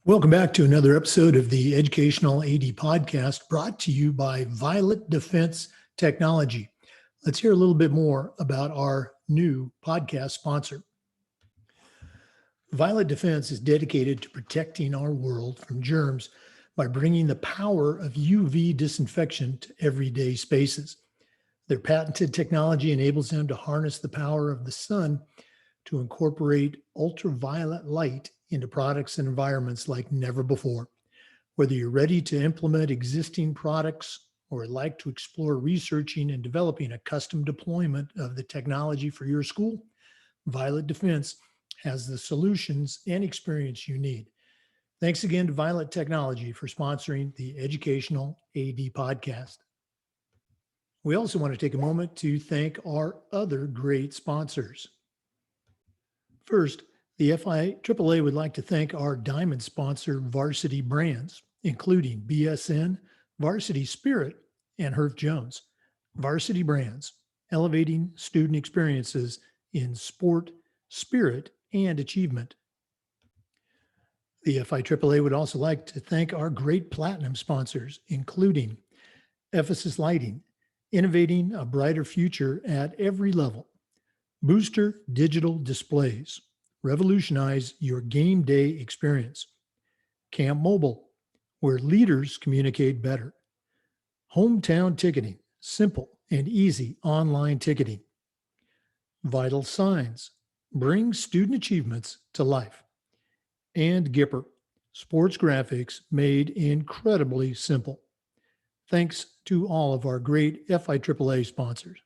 Welcome back to another episode of the Educational AD Podcast brought to you by Violet Defense Technology. Let's hear a little bit more about our new podcast sponsor. Violet Defense is dedicated to protecting our world from germs by bringing the power of UV disinfection to everyday spaces. Their patented technology enables them to harness the power of the sun to incorporate ultraviolet light into products and environments like never before. Whether you're ready to implement existing products or would like to explore researching and developing a custom deployment of the technology for your school, Violet Defense has the solutions and experience you need. Thanks again to Violet Technology for sponsoring the Educational AD Podcast. We also want to take a moment to thank our other great sponsors. First, the NIAAA would like to thank our diamond sponsor, Varsity Brands, including BSN, Varsity Spirit, and Herff Jones. Varsity Brands, elevating student experiences in sport, spirit, and achievement. The NIAAA would also like to thank our great platinum sponsors, including Ephesus Lighting, innovating a brighter future at every level. Booster Digital Displays, revolutionize your game day experience. Camp Mobile, where leaders communicate better. Hometown Ticketing, simple and easy online ticketing. Vital Signs, bring student achievements to life. And Gipper, sports graphics made incredibly simple. Thanks to all of our great NIAAA sponsors.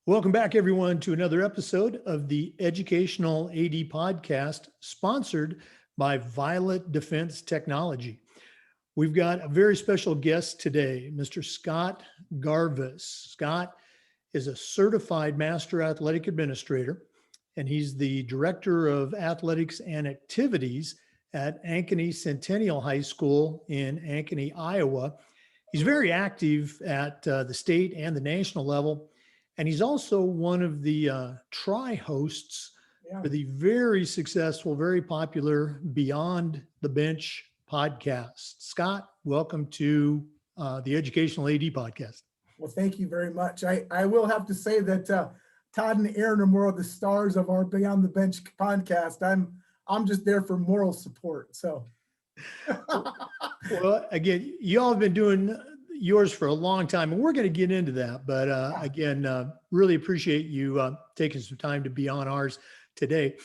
Welcome back, everyone, to another episode of the Educational AD Podcast, sponsored by Violet Defense Technology. We've got a very special guest today, Mr. Scott Garvis. Scott is a certified Master Athletic Administrator, and he's the Director of Athletics and Activities at Ankeny Centennial High School in Ankeny, Iowa. He's very active at the state and the national level. And he's also one of the tri-hosts for the very successful, very popular Beyond the Bench podcast. Scott, welcome to the Educational AD Podcast. Well, thank you very much. I will have to say that Todd and Aaron are more of the stars of our Beyond the Bench podcast. I'm just there for moral support. So, well, again, you all have been doing yours for a long time, and we're going to get into that. But again, really appreciate you taking some time to be on ours today.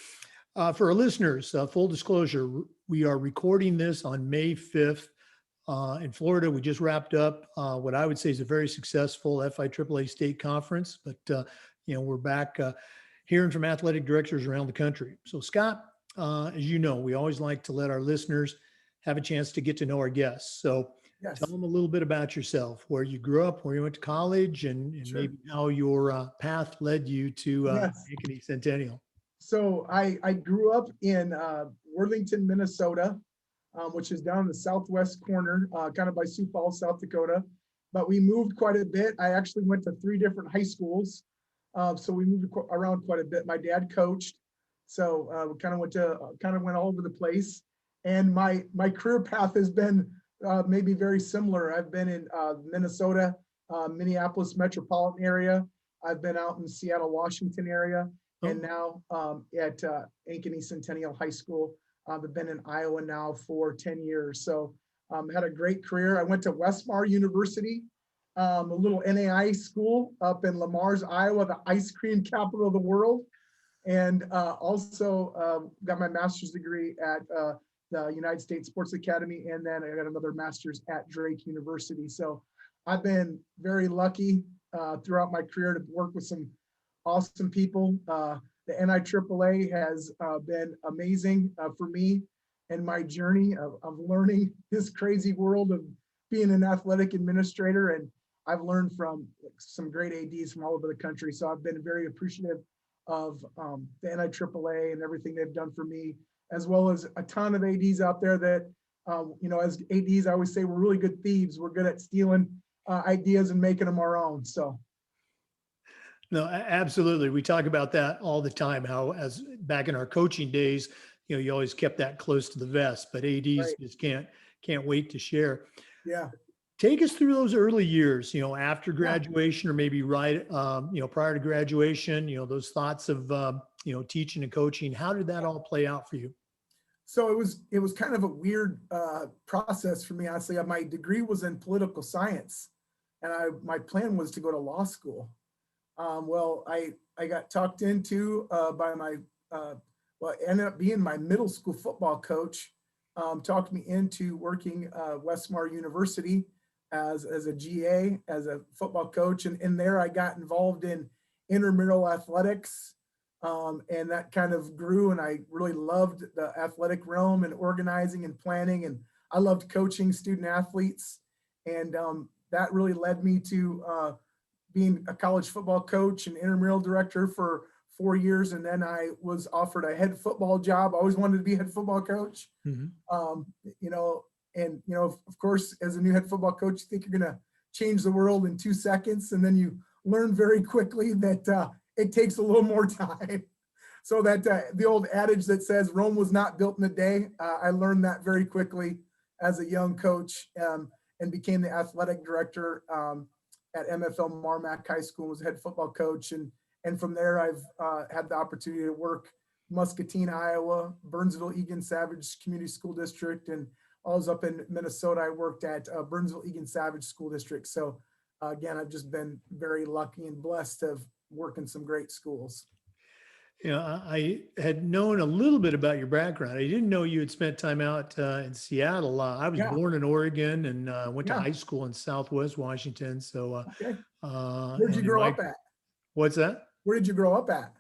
For our listeners, full disclosure, we are recording this on May 5th in Florida. We just wrapped up what I would say is a very successful NIAAA state conference, but we're back hearing from athletic directors around the country. So Scott, as you know, we always like to let our listeners have a chance to get to know our guests. So yes. Tell them a little bit about yourself, where you grew up, where you went to college, and sure, maybe how your path led you to Ankeny Centennial. So I grew up in Worthington, Minnesota, which is down in the southwest corner, kind of by Sioux Falls, South Dakota. But we moved quite a bit. I actually went to 3 different high schools. So we moved around quite a bit. My dad coached. So we kind of went all over the place. And my career path has been maybe very similar. I've been in Minnesota, Minneapolis metropolitan area. I've been out in Seattle, Washington area, and now at Ankeny Centennial High School. I've been in Iowa now for 10 years. So had a great career. I went to Westmar University, a little NAIA school up in Le Mars, Iowa, the ice cream capital of the world. And also got my master's degree at the United States Sports Academy, and then I got another master's at Drake University. So I've been very lucky throughout my career to work with some awesome people. The NIAAA has been amazing for me and my journey of learning this crazy world of being an athletic administrator. And I've learned from some great ADs from all over the country. So I've been very appreciative of the NIAAA and everything they've done for me, as well as a ton of ADs out there that, as ADs, I always say we're really good thieves. We're good at stealing ideas and making them our own. So. No, absolutely. We talk about that all the time, how as back in our coaching days, you always kept that close to the vest, but ADs Right. just can't wait to share. Yeah. Take us through those early years, after Yeah. graduation or maybe right, prior to graduation, those thoughts of, teaching and coaching. How did that all play out for you? So it was kind of a weird process for me, honestly. My degree was in political science, and my plan was to go to law school. Well, I got talked into by my well, it ended up being my middle school football coach. Talked me into working Westmar University as a GA, as a football coach, and in there I got involved in intramural athletics. And that kind of grew, and I really loved the athletic realm and organizing and planning, and I loved coaching student athletes, and that really led me to being a college football coach and intramural director for 4 years, and then I was offered a head football job. I always wanted to be a head football coach. Mhm. Of course, as a new head football coach, you think you're going to change the world in 2 seconds, and then you learn very quickly that it takes a little more time. So that the old adage that says Rome was not built in a day, I learned that very quickly as a young coach, and became the athletic director at MFL Marmac High School, was head football coach. And from there, I've had the opportunity to work Muscatine, Iowa, Burnsville, Egan Savage Community School District, and I was up in Minnesota. I worked at Burnsville, Egan Savage School District. So again, I've just been very lucky and blessed to have worked in some great schools. I had known a little bit about your background. I didn't know you had spent time out in Seattle. I was Yeah. born in Oregon and went to Yeah. high school in Southwest Washington. So, Okay. Where'd you grow up at? What's that? Where did you grow up at?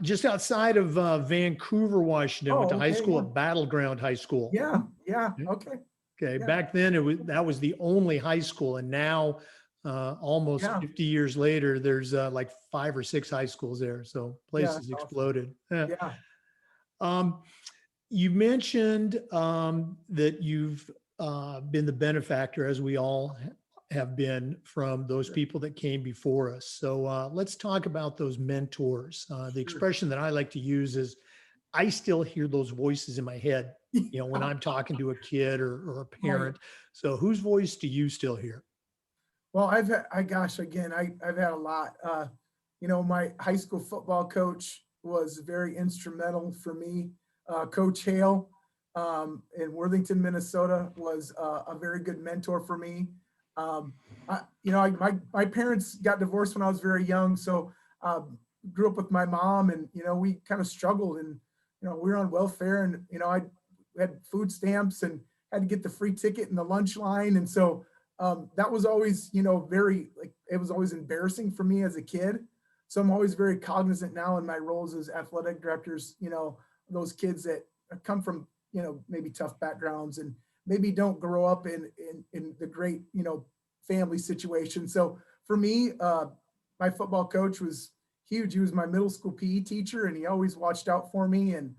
Just outside of Vancouver, Washington. Went Oh, to high okay, school yeah. at Battleground High School. Yeah. Yeah. Okay. Okay. Yeah. Back then, that was the only high school, and now, almost Yeah. 50 years later, there's like 5 or 6 high schools there. So place Yeah, has that's awesome. exploded. Yeah. Yeah. You mentioned that you've been the benefactor, as we all have been, from those people that came before us. So let's talk about those mentors. The Sure. expression that I like to use is, I still hear those voices in my head, when I'm talking to a kid or a parent. So whose voice do you still hear? Well, I've had a lot. My high school football coach was very instrumental for me. Coach Hale in Worthington, Minnesota, was a very good mentor for me. My parents got divorced when I was very young, so grew up with my mom, and we kind of struggled, and we were on welfare, and I had food stamps and had to get the free ticket in the lunch line, and so that was always it was always embarrassing for me as a kid. So I'm always very cognizant now in my roles as athletic directors, those kids that come from maybe tough backgrounds and maybe don't grow up in the great family situation. So for me, my football coach was huge. He was my middle school PE teacher, and he always watched out for me. And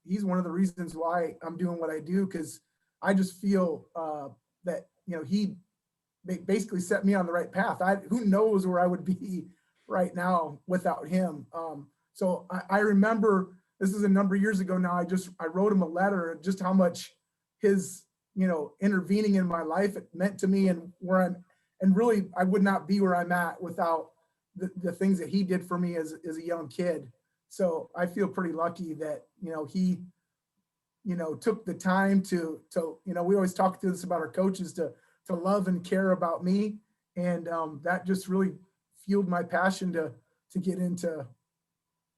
he's one of the reasons why I'm doing what I do, because I just feel that he basically set me on the right path. Who knows where I would be right now without him. So I remember, this is a number of years ago now, I wrote him a letter, just how much his intervening in my life it meant to me, and really I would not be where I'm at without the things that he did for me as a young kid. So I feel pretty lucky that he took the time to we always talk to this about our coaches, to love and care about me. And that just really fueled my passion to get into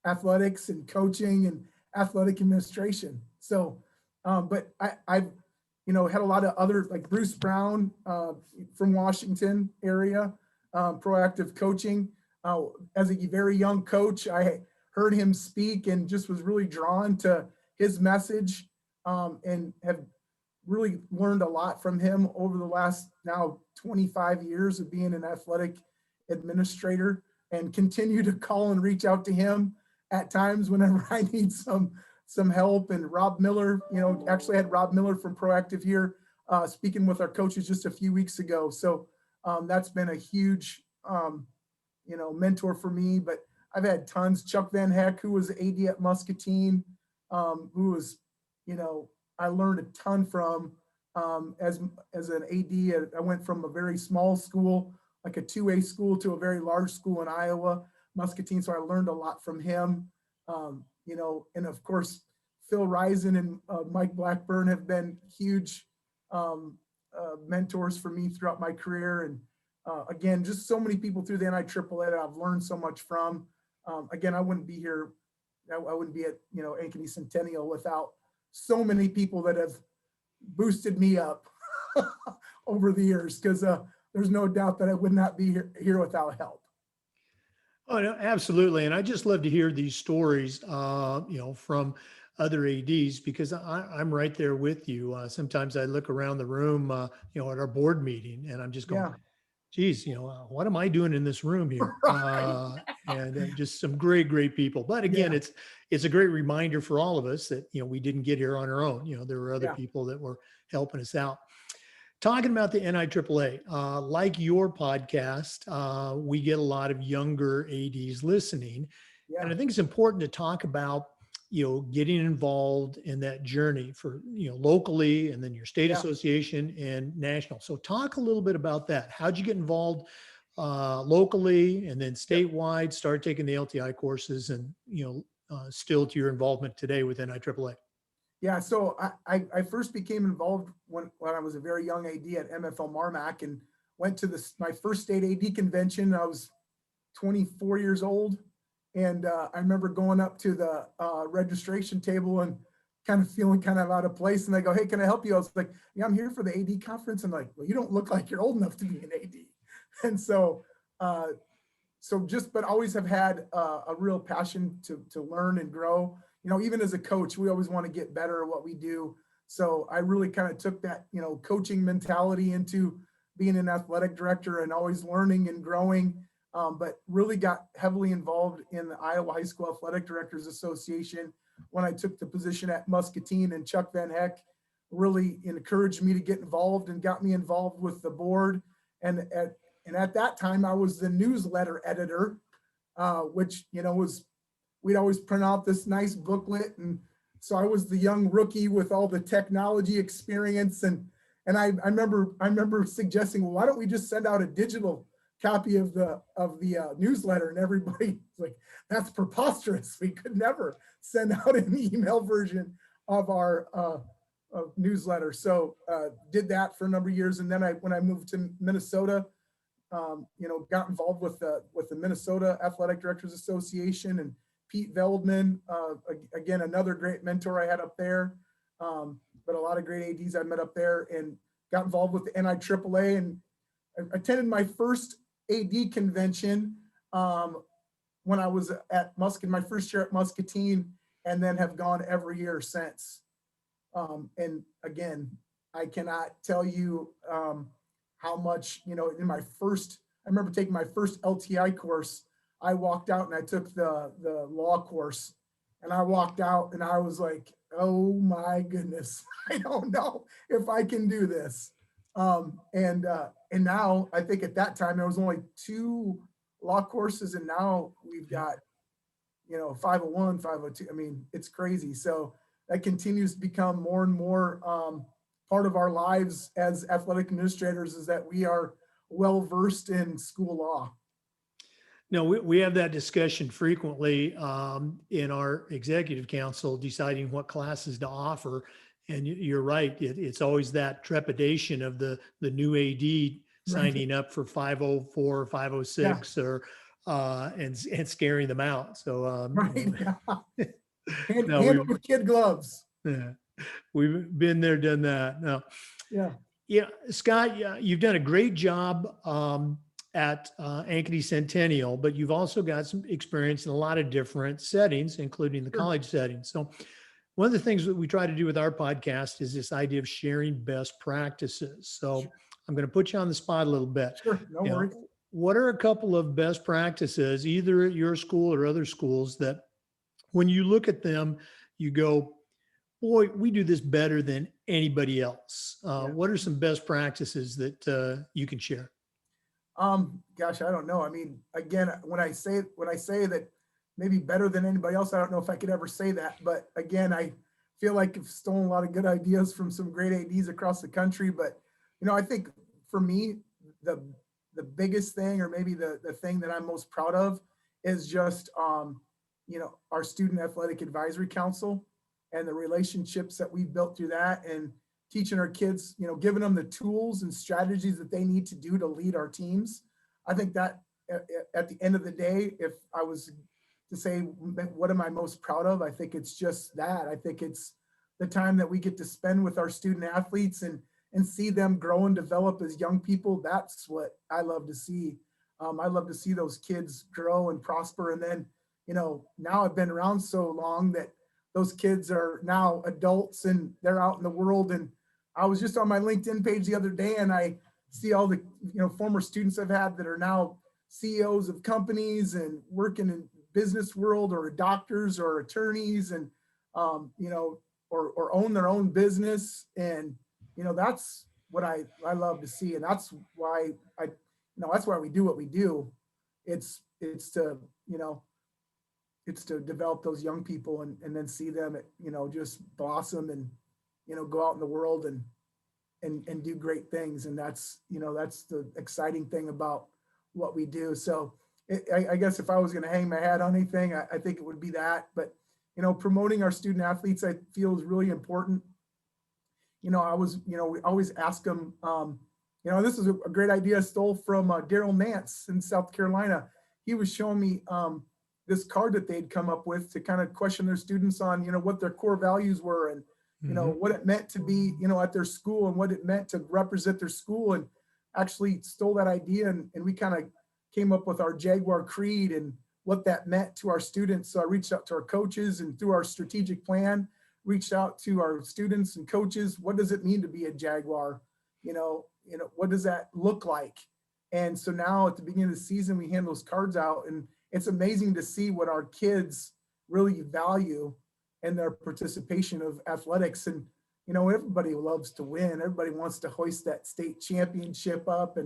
athletics and coaching and athletic administration. So, but I've had a lot of other, like Bruce Brown from Washington area, proactive coaching. As a very young coach, I heard him speak and just was really drawn to his message, and have really learned a lot from him over the last now 25 years of being an athletic administrator, and continue to call and reach out to him at times whenever I need some help. And Rob Miller, actually had Rob Miller from Proactive here speaking with our coaches just a few weeks ago. So that's been a huge, mentor for me. But I've had tons. Chuck Van Heck, who was AD at Muscatine, who was, you know, I learned a ton from as an AD. I went from a very small school, like a 2A school, to a very large school in Iowa, Muscatine. So I learned a lot from him. You know, and of course, Phil Risen and Mike Blackburn have been huge mentors for me throughout my career. And again, just so many people through the NIAAA that I've learned so much from. Again, I wouldn't be here. I wouldn't be at, you know, Ankeny Centennial without so many people that have boosted me up over the years, because there's no doubt that I would not be here without help. Oh, no, absolutely. And I just love to hear these stories, you know, from other ADs, because I'm right there with you. Sometimes I look around the room, you know, at our board meeting, and I'm just going, Yeah, geez, you know, what am I doing in this room here? right. And just some great people. But again, Yeah, it's a great reminder for all of us that, you know, we didn't get here on our own. You know, there were other yeah, people that were helping us out. Talking about the NIAAA, like your podcast, we get a lot of younger ADs listening. yeah, And I think it's important to talk about, you know, getting involved in that journey for, you know, locally, and then your state yeah. association and national. So talk a little bit about that. How'd you get involved locally, and then Yep. statewide, start taking the LTI courses, and, you know, still to your involvement today with NIAAA? Yeah, so I first became involved when I was a very young AD at MFL Marmac, and went to my first state AD convention. I was 24 years old. And I remember going up to the registration table and kind of feeling kind of out of place. And they go, "Hey, can I help you?" I was like, "Yeah, I'm here for the AD conference." And like, "Well, you don't look like you're old enough to be an AD." And so, but always have had a real passion to learn and grow. You know, even as a coach, we always want to get better at what we do. So I really kind of took that, you know, coaching mentality into being an athletic director, and always learning and growing. But really got heavily involved in the Iowa High School Athletic Directors Association when I took the position at Muscatine, and Chuck Van Heck really encouraged me to get involved and got me involved with the board. And at that time, I was the newsletter editor, which, you know, we'd always print out this nice booklet. And so I was the young rookie with all the technology experience. And I remember suggesting, well, why don't we just send out a digital copy of the newsletter? And everybody was like, "That's preposterous. We could never send out an email version of our newsletter." So did that for a number of years. And then when I moved to Minnesota, you know, got involved with the Minnesota Athletic Directors Association, and Pete Veldman, again, another great mentor I had up there, but a lot of great ADs I met up there, and got involved with the NIAAA, and I attended my first AD convention when I was at my first year at Muscatine, and then have gone every year since. And again, I cannot tell you how much, you know, I remember taking my first LTI course. I walked out and I took the law course, and I walked out and I was like, "Oh my goodness, I don't know if I can do this." And now I think at that time there was only 2 law courses, and now we've got, you know, 501, 502. I mean, it's crazy. So that continues to become more and more part of our lives as athletic administrators, is that we are well versed in school law. No, we have that discussion frequently in our executive council, deciding what classes to offer. And you're right. It's always that trepidation of the new AD Right. signing up for 504 or 506, or and scaring them out. So Right. you know, Yeah. Hand no, with kid gloves. yeah, we've been there, done that. No, Yeah. yeah, Scott, yeah, you've done a great job at Ankeny Centennial, but you've also got some experience in a lot of different settings, including the Sure. college setting. So one of the things that we try to do with our podcast is this idea of sharing best practices. So I'm going to put you on the spot a little bit. Sure. No You know, worries. what are a couple of best practices, either at your school or other schools, that when you look at them, you go, "Boy, we do this better than anybody else"? Yeah. What are some best practices that you can share? Gosh, I don't know. I mean, again, when I say that maybe better than anybody else. I don't know if I could ever say that, but again, I feel like I've stolen a lot of good ideas from some great ADs across the country. But, I think for me, the biggest thing, or maybe the thing that I'm most proud of, is just, our Student Athletic Advisory Council and the relationships that we've built through that, and teaching our kids, giving them the tools and strategies that they need to do to lead our teams. I think that at the end of the day, if I was to say, what am I most proud of? I think it's just that. I think it's the time that we get to spend with our student athletes and see them grow and develop as young people. That's what I love to see. I love to see those kids grow and prosper. And then, now I've been around so long that those kids are now adults and they're out in the world. And I was just on my LinkedIn page the other day, and I see all the, former students I've had that are now CEOs of companies and working in business world, or doctors or attorneys, and, or own their own business. And, that's what I love to see. And that's why that's why we do what we do. It's to, it's to develop those young people, and then see them, just blossom and, go out in the world and do great things. And that's, that's the exciting thing about what we do. So I guess if I was going to hang my hat on anything, I think it would be that. But, promoting our student athletes, I feel, is really important. We always ask them, this is a great idea I stole from Daryl Nance in South Carolina. He was showing me this card that they'd come up with to kind of question their students on, what their core values were, and, what it meant to be, at their school, and what it meant to represent their school. And actually stole that idea, and we kind of came up with our Jaguar Creed and what that meant to our students. So I reached out to our coaches, and through our strategic plan, reached out to our students and coaches. What does it mean to be a Jaguar? What does that look like? And so now at the beginning of the season, we hand those cards out, and it's amazing to see what our kids really value in their participation of athletics. And, everybody loves to win. Everybody wants to hoist that state championship up.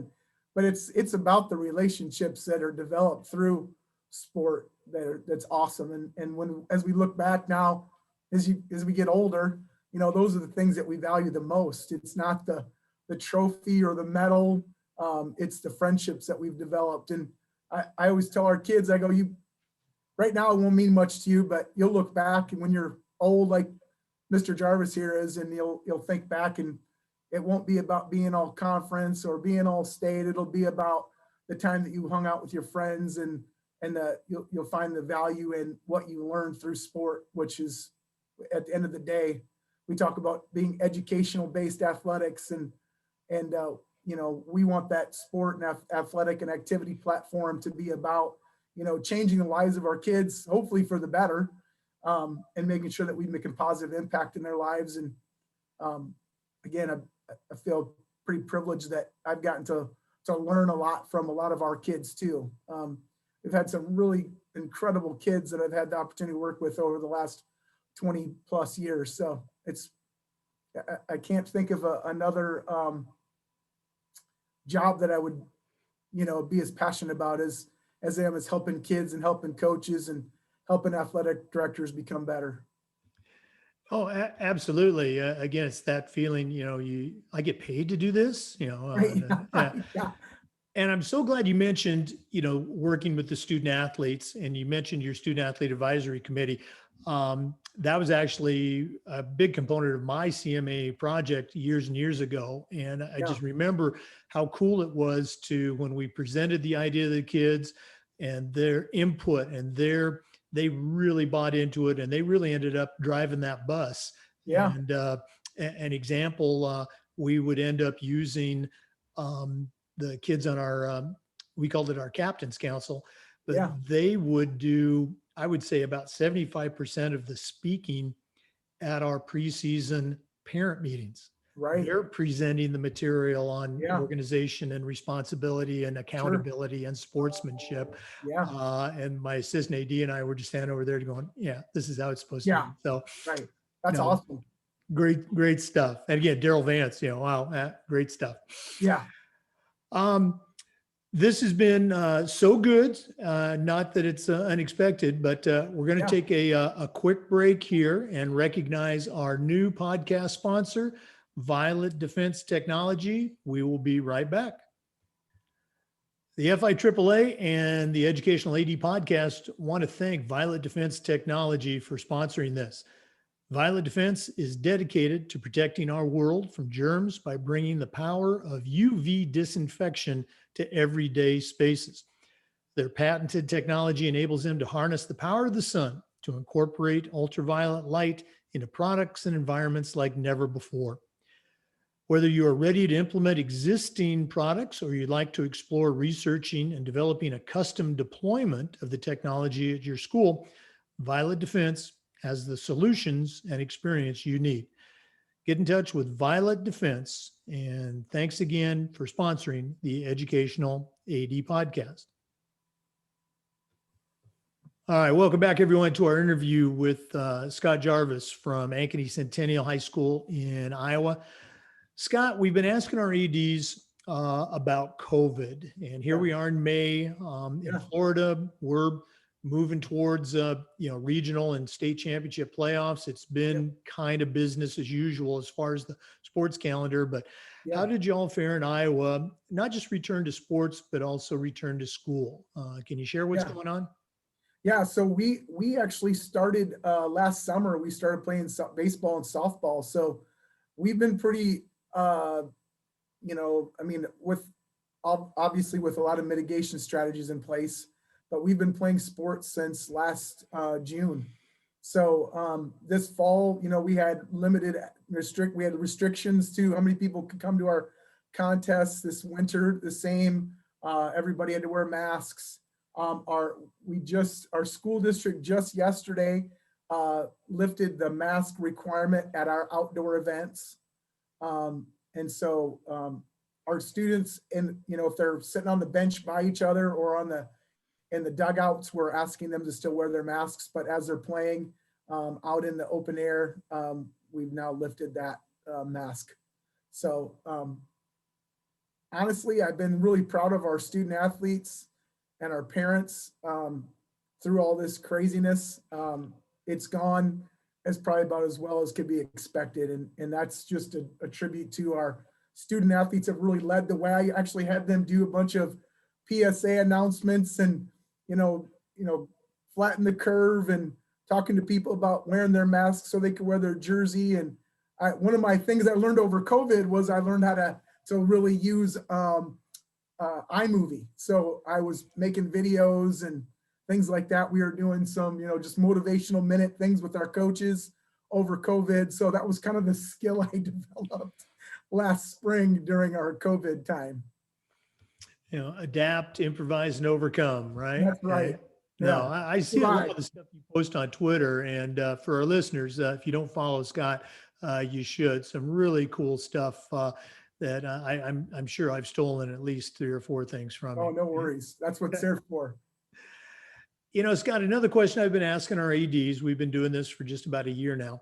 But it's about the relationships that are developed through sport that's awesome. And as we look back now, as we get older, those are the things that we value the most. It's not the trophy or the medal. It's the friendships that we've developed. And I always tell our kids, I go, right now it won't mean much to you, but you'll look back, and when you're old, like Mr. Jarvis here is, and you'll think back, and it won't be about being all conference or being all state. It'll be about the time that you hung out with your friends, and you'll find the value in what you learned through sport, which is, at the end of the day, we talk about being educational based athletics, and we want that sport and athletic and activity platform to be about, changing the lives of our kids, hopefully for the better, and making sure that we make a positive impact in their lives. And again, I feel pretty privileged that I've gotten to learn a lot from a lot of our kids too. We've had some really incredible kids that I've had the opportunity to work with over the last 20 plus years. So I can't think of another job that I would, be as passionate about as I am, as helping kids and helping coaches and helping athletic directors become better. Oh, absolutely. Again, it's that feeling, I get paid to do this, Right. Yeah. and I'm so glad you mentioned, working with the student athletes, and you mentioned your student athlete advisory committee. That was actually a big component of my CMAA project years and years ago. And I just remember how cool it was when we presented the idea to the kids and their input, and they really bought into it, and they really ended up driving that bus. Yeah. And an example, we would end up using the kids on our, we called it our captain's council, but they would do, I would say, about 75% of the speaking at our preseason parent meetings. Right. They're presenting the material on organization and responsibility and accountability and sportsmanship. Yeah. And my assistant AD and I were just standing over there going, yeah, this is how it's supposed to be. So right. That's awesome. Great stuff. And again, Daryl Vance, wow, great stuff. Yeah. This has been so good. Not that it's unexpected, but we're going to Yeah. take a quick break here and recognize our new podcast sponsor, Violet Defense Technology. We will be right back. The FIAAA and the Educational AD Podcast want to thank Violet Defense Technology for sponsoring this. Violet Defense is dedicated to protecting our world from germs by bringing the power of UV disinfection to everyday spaces. Their patented technology enables them to harness the power of the sun to incorporate ultraviolet light into products and environments like never before. Whether you are ready to implement existing products or you'd like to explore researching and developing a custom deployment of the technology at your school, Violet Defense has the solutions and experience you need. Get in touch with Violet Defense, and thanks again for sponsoring the Educational AD Podcast. All right, welcome back everyone to our interview with Scott Garvis from Ankeny Centennial High School in Iowa. Scott, we've been asking our ADs about COVID, and here we are in May in Florida. We're moving towards regional and state championship playoffs. It's been kind of business as usual as far as the sports calendar, but how did y'all fare in Iowa? Not just return to sports, but also return to school. Can you share what's going on? Yeah, so we actually started last summer. We started playing baseball and softball. So we've been pretty, with obviously with a lot of mitigation strategies in place, but we've been playing sports since last June. So this fall, we had restrictions to how many people could come to our contests. This winter, the same. Everybody had to wear masks. Our school district just yesterday lifted the mask requirement at our outdoor events. And so our students, if they're sitting on the bench by each other or in the dugouts, we're asking them to still wear their masks. But as they're playing out in the open air, we've now lifted that mask. So honestly, I've been really proud of our student athletes and our parents through all this craziness. It's gone as probably about as well as could be expected. And that's just a tribute to our student athletes have really led the way. I actually had them do a bunch of PSA announcements and, flatten the curve and talking to people about wearing their masks so they could wear their jersey. And one of my things I learned over COVID was I learned how to really use iMovie. So I was making videos and things like that. We were doing some, just motivational minute things with our coaches over COVID. So that was kind of the skill I developed last spring during our COVID time. Adapt, improvise, and overcome, right? That's right. No, I see a lot of the stuff you post on Twitter. And for our listeners, if you don't follow Scott, you should. Some really cool stuff that I'm sure I've stolen at least 3 or 4 things from. Oh, no worries. That's what it's there for. Scott, another question I've been asking our ADs, we've been doing this for just about a year now,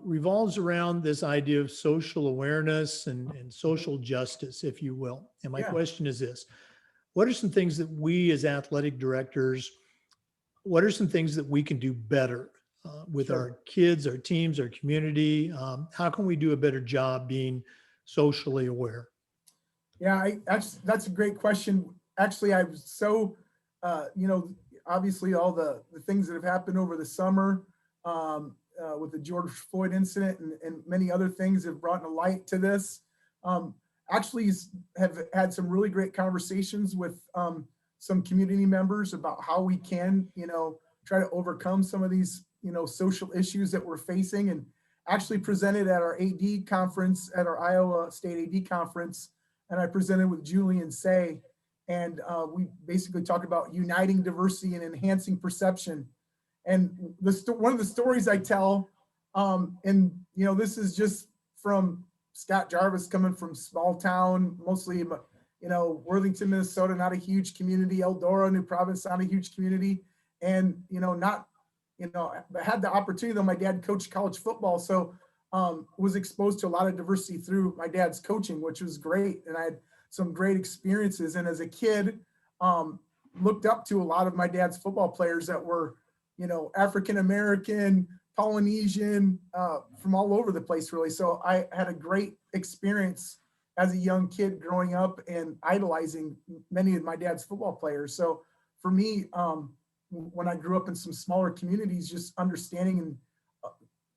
revolves around this idea of social awareness and social justice, if you will. And my question is this: what are some things that we as athletic directors, what are some things that we can do better with our kids, our teams, our community? How can we do a better job being socially aware? Yeah, that's a great question. Actually, I was so, obviously all the things that have happened over the summer with the George Floyd incident and many other things have brought a light to this. Actually have had some really great conversations with some community members about how we can, try to overcome some of these, social issues that we're facing, and actually presented at our AD conference, at our Iowa State AD conference. And I presented with Julian Say, and we basically talked about uniting diversity and enhancing perception. And one of the stories I tell, and this is just from Scott Garvis, coming from small town, mostly, Worthington, Minnesota, not a huge community. Eldora, New Providence, not a huge community. And, I had the opportunity, though my dad coached college football. So was exposed to a lot of diversity through my dad's coaching, which was great. And I had some great experiences. And as a kid, looked up to a lot of my dad's football players that were, you know, African-American, Polynesian, from all over the place, really. So I had a great experience as a young kid growing up and idolizing many of my dad's football players. So for me, when I grew up in some smaller communities, just understanding and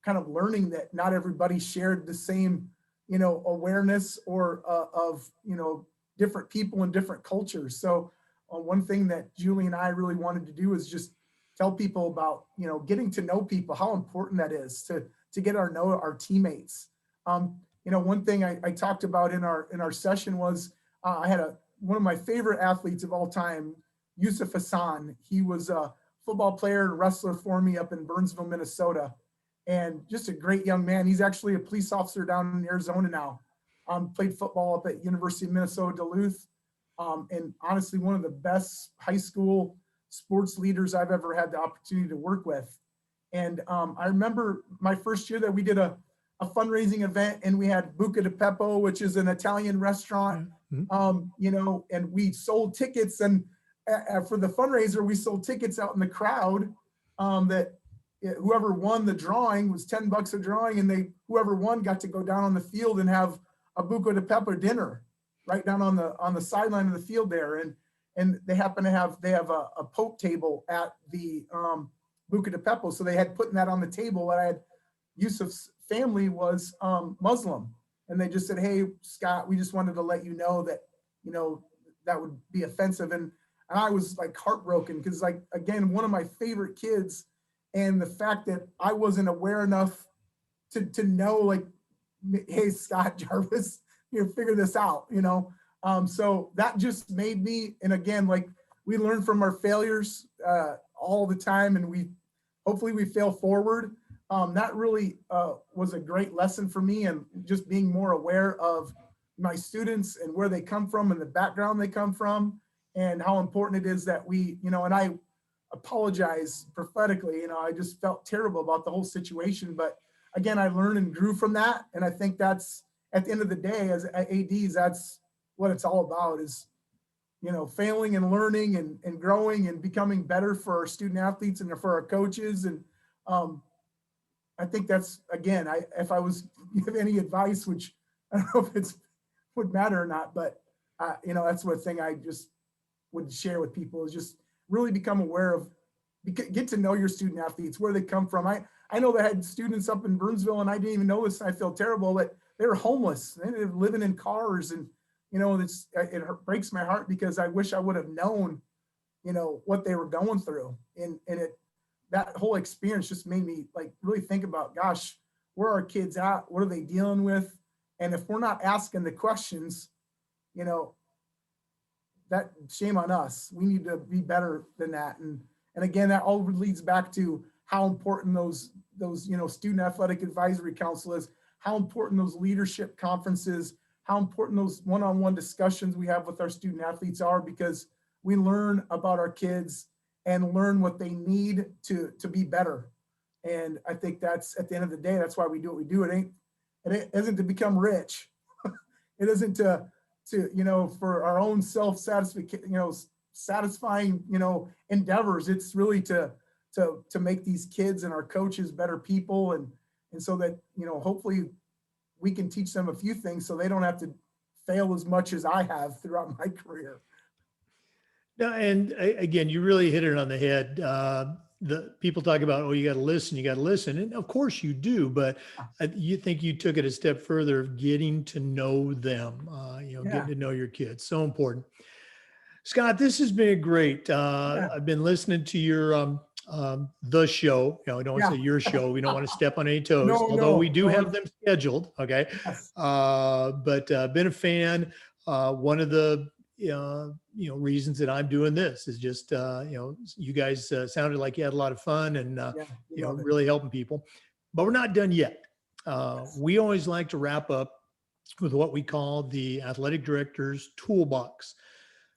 kind of learning that not everybody shared the same, you know, awareness or of, you know, different people and different cultures. So one thing that Julie and I really wanted to do is just tell people about, you know, getting to know people, how important that is to get our know our teammates. You know, one thing I talked about in our session was I had one of my favorite athletes of all time, Yusuf Hassan. He was a football player and wrestler for me up in Burnsville, Minnesota, and just a great young man. He's actually a police officer down in Arizona now. Played football up at University of Minnesota Duluth, and honestly, one of the best high school sports leaders I've ever had the opportunity to work with. And I remember my first year that we did a fundraising event, and we had Buca di Beppo, which is an Italian restaurant, you know, and we sold tickets. And for the fundraiser, we sold tickets out in the crowd that whoever won the drawing was $10 a drawing, and whoever won got to go down on the field and have a Buca di Beppo dinner right down on the sideline of the field there. And they happen to have a Pope table at the Buca di Beppo, so they had putting that on the table. And I had Yusuf's family was Muslim, and they just said, "Hey, Scott, we just wanted to let you know that, you know, that would be offensive." And I was like heartbroken because, like, again, one of my favorite kids, and the fact that I wasn't aware enough to know, like, hey, Scott Garvis, you know, figure this out, you know. So that just made me, and again, like, we learn from our failures all the time, and hopefully we fail forward. That really was a great lesson for me, and just being more aware of my students and where they come from and the background they come from, and how important it is that we, you know, and I apologize prophetically, you know, I just felt terrible about the whole situation. But again, I learned and grew from that. And I think that's, at the end of the day, as ADs, that's what it's all about, is, you know, failing and learning and growing and becoming better for our student athletes and for our coaches. And I think that's, again, if I was give any advice, which I don't know if it's would matter or not, but you know, that's one thing I just would share with people, is just really become aware of, get to know your student athletes, where they come from. I know that I had students up in Burnsville, and I didn't even know this, and I felt terrible, that they were homeless. They were living in cars, and, you know, it breaks my heart, because I wish I would have known, you know, what they were going through. And that whole experience just made me, like, really think about, gosh, where are our kids at? What are they dealing with? And if we're not asking the questions, you know, that shame on us. We need to be better than that. And again, that all leads back to how important those, you know, student athletic advisory council is, how important those leadership conferences, how important those one-on-one discussions we have with our student athletes are, because we learn about our kids and learn what they need to be better. And I think that's, at the end of the day, that's why we do what we do. It isn't to become rich. It isn't to, you know, for our own self-satisfaction, you know, satisfying, you know, endeavors. It's really to make these kids and our coaches better people. And so that, you know, hopefully we can teach them a few things so they don't have to fail as much as I have throughout my career. No, and again, you really hit it on the head. The people talk about, oh, you got to listen, and of course you do, but you think you took it a step further of getting to know them, you know, getting to know your kids. So important. Scott, this has been great. I've been listening to your the show. You know, I don't want to say your show. We don't want to step on any toes, although we do have them scheduled. Okay, Yes. But been a fan. One of the you know, reasons that I'm doing this is just, you know, you guys sounded like you had a lot of fun and, you know, really helping people, but we're not done yet. We always like to wrap up with what we call the athletic director's toolbox.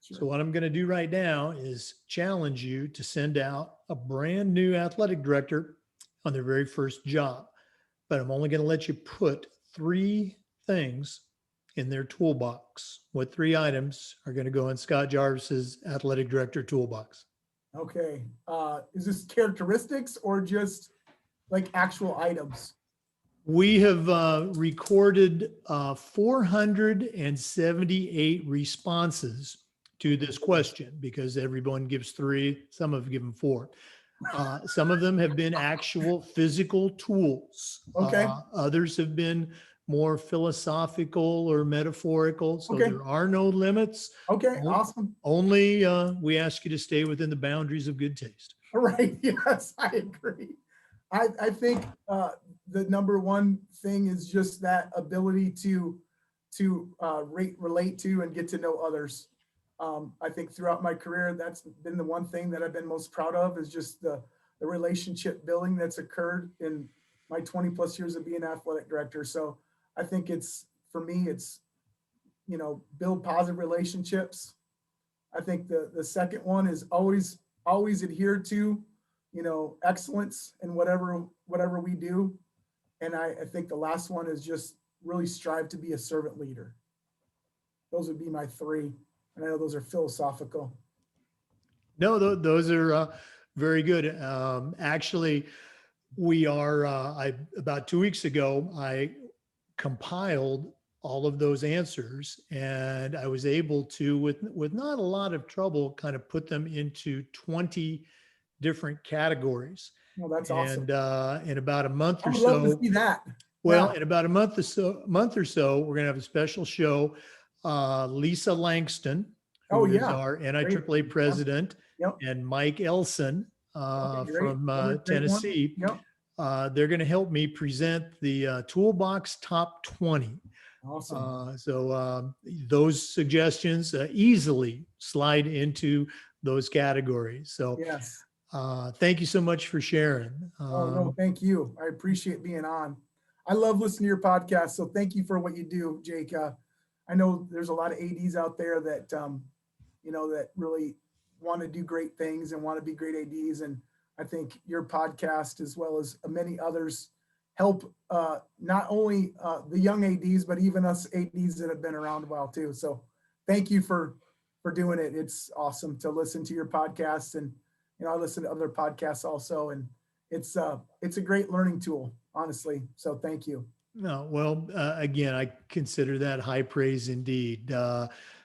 Sure. So what I'm going to do right now is challenge you to send out a brand new athletic director on their very first job, but I'm only going to let you put 3 things in their toolbox? What 3 items are going to go in Scott Jarvis's athletic director toolbox? Okay. Is this characteristics or just like actual items? We have recorded 478 responses to this question because everyone gives 3, some have given 4. Some of them have been actual physical tools. Okay. Others have been more philosophical or metaphorical. So Okay. there are no limits. Okay. Awesome. Only we ask you to stay within the boundaries of good taste. All right. Yes, I agree. I think the number one thing is just that ability to relate to and get to know others. I think throughout my career, that's been the one thing that I've been most proud of, is just the relationship building that's occurred in my 20 plus years of being athletic director. So I think for me, it's, build positive relationships. I think the second one is always adhere to, excellence in whatever we do. And I think the last one is just really strive to be a servant leader. Those would be my 3. And I know those are philosophical. No, those are very good. Actually, we are, about 2 weeks ago, I compiled all of those answers, and I was able to, with not a lot of trouble, kind of put them into 20 different categories. Well, that's awesome. And in about a month I or would love to so, see that. well, Yeah. in about a month or so, we're going to have a special show. Lisa Langston, who is our NIAAA president, Yep. and Mike Elson from Tennessee. Yep. They're going to help me present the Toolbox Top 20. Awesome. So those suggestions easily slide into those categories. So Yes. thank you so much for sharing. Oh, no, thank you. I appreciate being on. I love listening to your podcast. So thank you for what you do, Jake. I know there's a lot of ADs out there that, that really want to do great things and want to be great ADs. And I think your podcast, as well as many others, help not only the young ADs, but even us ADs that have been around a while too. So thank you for doing it. It's awesome to listen to your podcast. And, I listen to other podcasts also. And it's a great learning tool, honestly. So thank you. No, well, again, I consider that high praise indeed.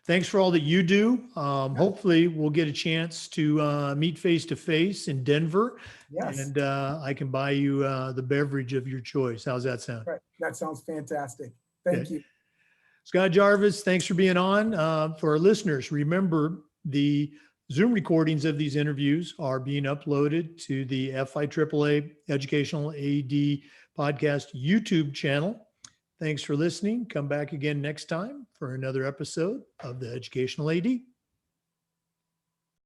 Thanks for all that you do. Hopefully we'll get a chance to meet face to face in Denver. Yes. And I can buy you the beverage of your choice. How's that sound? Right. That sounds fantastic. Thank you. Scott Jarvis, thanks for being on. For our listeners, remember the Zoom recordings of these interviews are being uploaded to the FIAAA Educational AD Podcast YouTube channel. Thanks for listening. Come back again next time for another episode of the Educational AD.